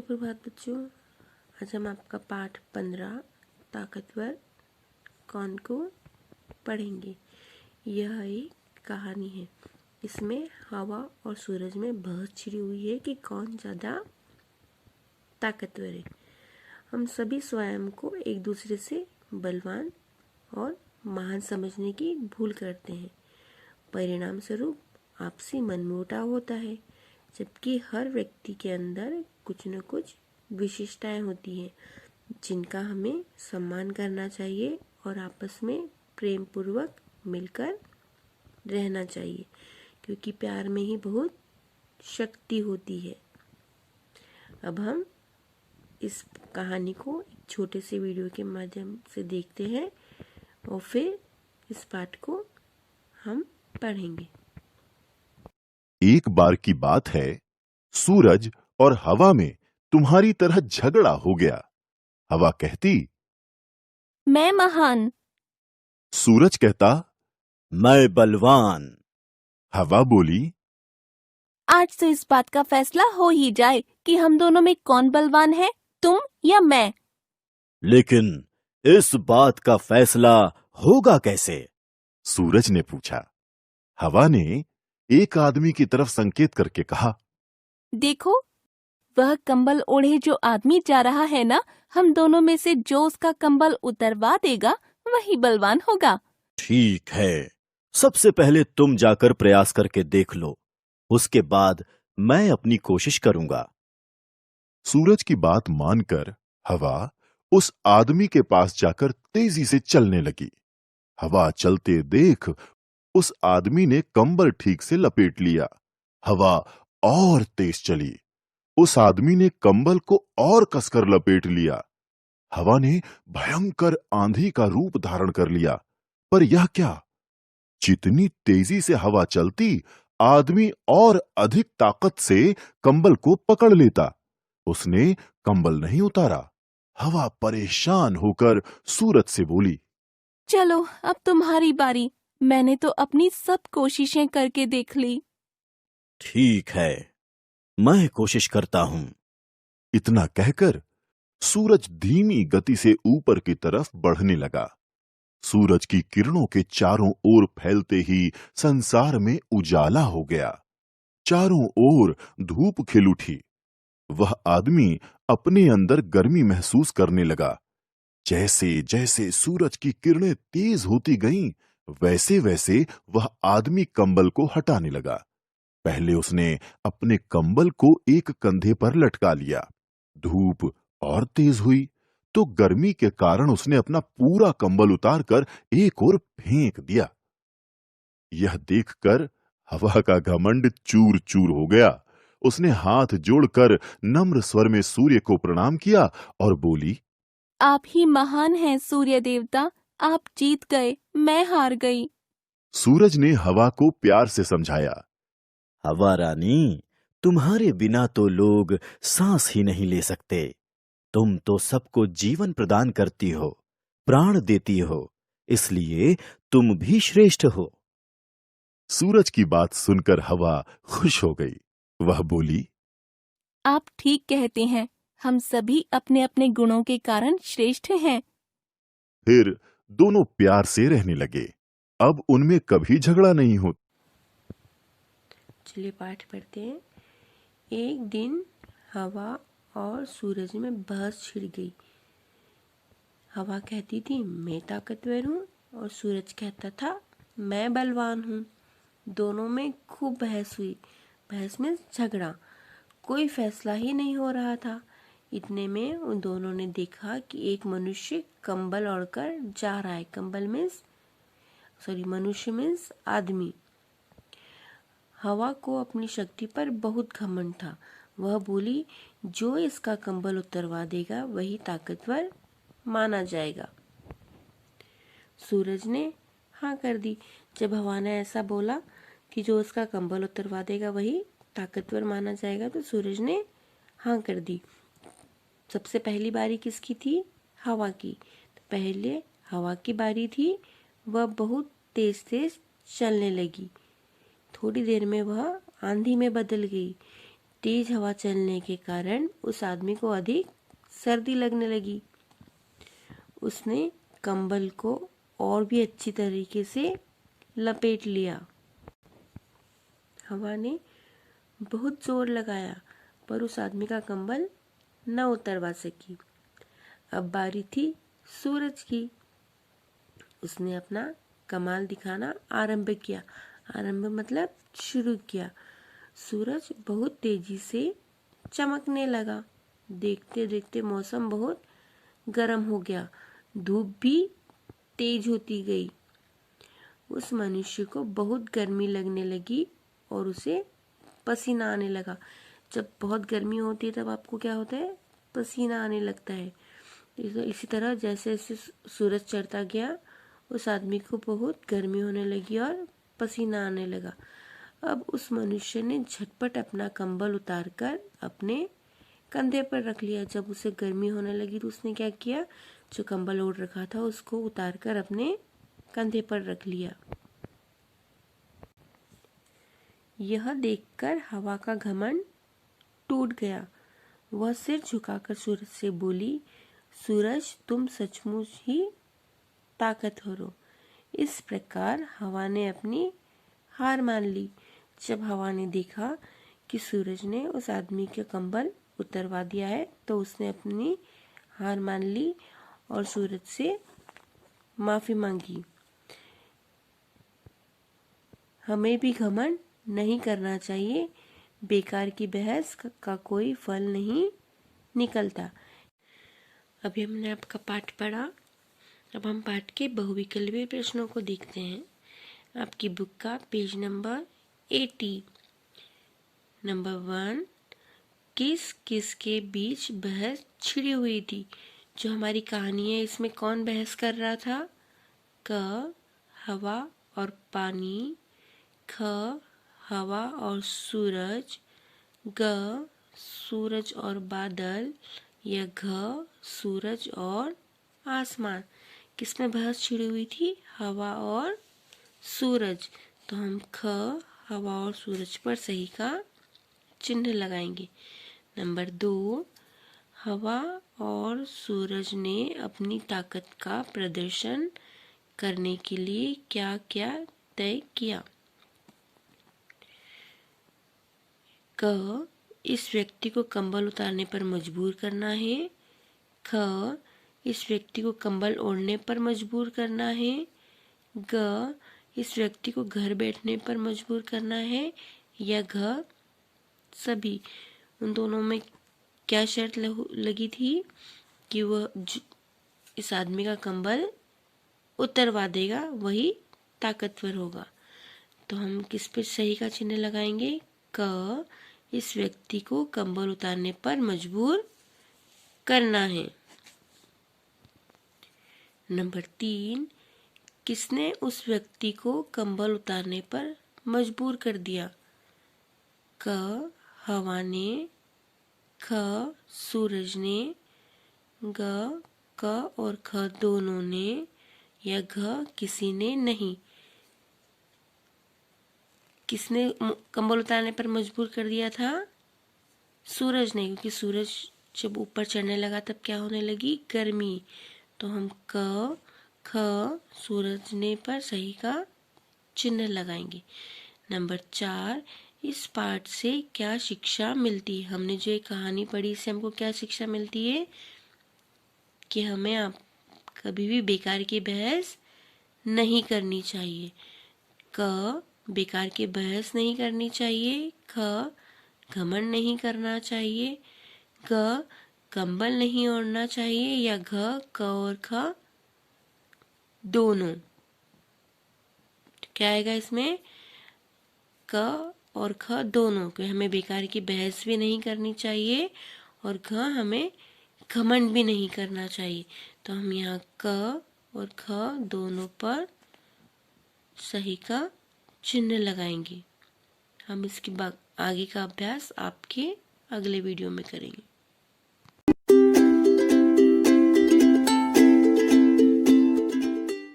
सुप्रभात बच्चों। आज हम आपका पाठ 15 ताकतवर कौन को पढ़ेंगे। यह एक कहानी है। इसमें हवा और सूरज में बहस छिड़ी हुई है कि कौन ज़्यादा ताकतवर है। हम सभी स्वयं को एक दूसरे से बलवान और महान समझने की भूल करते हैं। परिणाम स्वरूप आपसी मनमुटाव होता है, जबकि हर व्यक्ति के अंदर कुछ न कुछ विशेषताएं होती हैं जिनका हमें सम्मान करना चाहिए और आपस में प्रेम पूर्वक मिलकर रहना चाहिए, क्योंकि प्यार में ही बहुत शक्ति होती है। अब हम इस कहानी को एक छोटे से वीडियो के माध्यम से देखते हैं और फिर इस पाठ को हम पढ़ेंगे। एक बार की बात है, सूरज और हवा में तुम्हारी तरह झगड़ा हो गया। हवा कहती, मैं महान। सूरज कहता, मैं बलवान। हवा बोली, आज तो इस बात का फैसला हो ही जाए कि हम दोनों में कौन बलवान है, तुम या मैं। लेकिन इस बात का फैसला होगा कैसे? सूरज ने पूछा। हवा ने एक आदमी की तरफ संकेत करके कहा, देखो, वह कंबल ओढ़े जो आदमी जा रहा है ना, हम दोनों में से जो उसका कंबल उतरवा देगा वही बलवान होगा। ठीक है, सबसे पहले तुम जाकर प्रयास करके देख लो, उसके बाद मैं अपनी कोशिश करूंगा। सूरज की बात मानकर हवा उस आदमी के पास जाकर तेजी से चलने लगी। हवा चलते देख उस आदमी ने कंबल ठीक से लपेट लिया। हवा और तेज चली। उस आदमी ने कंबल को और कसकर लपेट लिया। हवा ने भयंकर आंधी का रूप धारण कर लिया। पर यह क्या? जितनी तेजी से हवा चलती, आदमी और अधिक ताकत से कंबल को पकड़ लेता। उसने कंबल नहीं उतारा। हवा परेशान होकर सूरज से बोली, चलो अब तुम्हारी बारी। मैंने तो अपनी सब कोशिशें करके देख ली। ठीक है, मैं कोशिश करता हूं। इतना कहकर सूरज धीमी गति से ऊपर की तरफ बढ़ने लगा। सूरज की किरणों के चारों ओर फैलते ही संसार में उजाला हो गया। चारों ओर धूप खिल उठी। वह आदमी अपने अंदर गर्मी महसूस करने लगा। जैसे जैसे सूरज की किरणें तेज होती गईं, वैसे वैसे वह आदमी कंबल को हटाने लगा। पहले उसने अपने कंबल को एक कंधे पर लटका लिया। धूप और तेज हुई तो गर्मी के कारण उसने अपना पूरा कंबल उतारकर एक ओर फेंक दिया। यह देखकर हवा का घमंड चूर चूर हो गया। उसने हाथ जोड़कर नम्र स्वर में सूर्य को प्रणाम किया और बोली, आप ही महान हैं सूर्य देवता। आप जीत गए, मैं हार गई। सूरज ने हवा को प्यार से समझाया, हवा रानी, तुम्हारे बिना तो लोग सांस ही नहीं ले सकते। तुम तो सबको जीवन प्रदान करती हो, प्राण देती हो, इसलिए तुम भी श्रेष्ठ हो। सूरज की बात सुनकर हवा खुश हो गई। वह बोली, आप ठीक कहते हैं, हम सभी अपने अपने गुणों के कारण श्रेष्ठ हैं। फिर दोनों प्यार से रहने लगे। अब उनमें कभी झगड़ा नहीं होता। चलिए पाठ पढ़ते हैं। एक दिन हवा और सूरज में बहस छिड़ गई। हवा कहती थी मैं ताकतवर हूँ और सूरज कहता था मैं बलवान हूँ। दोनों में खूब बहस हुई। बहस में झगड़ा, कोई फैसला ही नहीं हो रहा था। इतने में उन दोनों ने देखा कि एक मनुष्य कंबल ओढ़कर जा रहा है। कंबल मीन्स मनुष्य मीन्स आदमी। हवा को अपनी शक्ति पर बहुत घमंड था। वह बोली, जो इसका कंबल उतरवा देगा वही ताकतवर माना जाएगा। सूरज ने हाँ कर दी। जब हवा ने ऐसा बोला कि जो उसका कंबल उतरवा देगा वही ताकतवर माना जाएगा, तो सूरज ने हाँ कर दी। सबसे पहली बारी किसकी थी? हवा की। तो पहले हवा की बारी थी। वह बहुत तेज तेज चलने लगी। थोड़ी देर में वह आंधी में बदल गई। तेज हवा चलने के कारण उस आदमी को अधिक सर्दी लगने लगी। उसने कंबल को और भी अच्छी तरीके से लपेट लिया। हवा ने बहुत जोर लगाया पर उस आदमी का कंबल न उतरवा सकी। अब बारी थी सूरज की। उसने अपना कमाल दिखाना आरंभ किया। आरंभ मतलब शुरू किया। सूरज बहुत तेजी से चमकने लगा। देखते देखते मौसम बहुत गर्म हो गया। धूप भी तेज होती गई। उस मनुष्य को बहुत गर्मी लगने लगी और उसे पसीना आने लगा। जब बहुत गर्मी होती है तब आपको क्या होता है? पसीना आने लगता है। इसी तरह जैसे जैसे सूरज चढ़ता गया उस आदमी को बहुत गर्मी होने लगी और पसीना आने लगा। अब उस मनुष्य ने झटपट अपना कंबल उतारकर अपने कंधे पर रख लिया। जब उसे गर्मी होने लगी तो उसने क्या किया? जो कंबल ओढ़ रखा था उसको उतारकर अपने कंधे पर रख लिया। यह देखकर हवा का घमंड टूट गया। वह सिर झुकाकर सूरज से बोली, सूरज तुम सचमुच ही ताकतवर हो। इस प्रकार हवा ने अपनी हार मान ली। जब हवा ने देखा कि सूरज ने उस आदमी के कंबल उतरवा दिया है तो उसने अपनी हार मान ली और सूरज से माफी मांगी। हमें भी घमंड नहीं करना चाहिए। बेकार की बहस का कोई फल नहीं निकलता। अभी हमने आपका पाठ पढ़ा। अब हम पाठ के बहुविकल्पीय प्रश्नों को देखते हैं। आपकी बुक का पेज नंबर 80। नंबर 1, किस किस के बीच बहस छिड़ी हुई थी? जो हमारी कहानी है इसमें कौन बहस कर रहा था? क, हवा और पानी। ख, हवा और सूरज। ग, सूरज और बादल। या घ, सूरज और आसमान। किसमें बहस छिड़ी हुई थी? हवा और सूरज। तो हम ख, हवा और सूरज पर सही का चिन्ह लगाएंगे। नंबर 2, हवा और सूरज ने अपनी ताकत का प्रदर्शन करने के लिए क्या क्या तय किया? क, इस व्यक्ति को कंबल उतारने पर मजबूर करना है। ख, इस व्यक्ति को कंबल ओढ़ने पर मजबूर करना है। ग, इस व्यक्ति को घर बैठने पर मजबूर करना है। या घ, सभी। उन दोनों में क्या शर्त लगी थी कि वह इस आदमी का कंबल उतरवा देगा, वही ताकतवर होगा। तो हम किस पर सही का चिन्ह लगाएंगे? क, इस व्यक्ति को कंबल उतारने पर मजबूर करना है। नंबर 3, किसने उस व्यक्ति को कंबल उतारने पर मजबूर कर दिया? क, हवा ने। ख, सूरज ने। ग, क और ख दोनों ने। या घ, किसी ने नहीं। किसने कंबल उतारने पर मजबूर कर दिया था? सूरज ने, क्योंकि सूरज जब ऊपर चढ़ने लगा तब क्या होने लगी? गर्मी। तो हम क, ख, सूरज ने पर सही का चिन्ह लगाएंगे। नंबर 4, इस पाठ से क्या शिक्षा मिलती है? हमने जो एक कहानी पढ़ी इससे हमको क्या शिक्षा मिलती है? कि हमें कभी भी बेकार की बहस नहीं करनी चाहिए। क, बेकार की बहस नहीं करनी चाहिए। ख, घमंड नहीं करना चाहिए। ग, कंबल नहीं ओढ़ना चाहिए। या घ, क और ख दोनों। क्या आएगा इसमें? क और ख दोनों। कि हमें बेकार की बहस भी नहीं करनी चाहिए और घ, हमें घमंड भी नहीं करना चाहिए। तो हम यहाँ क और ख दोनों पर सही का चिन्ह लगाएंगे। हम इसके आगे का अभ्यास आपके अगले वीडियो में करेंगे।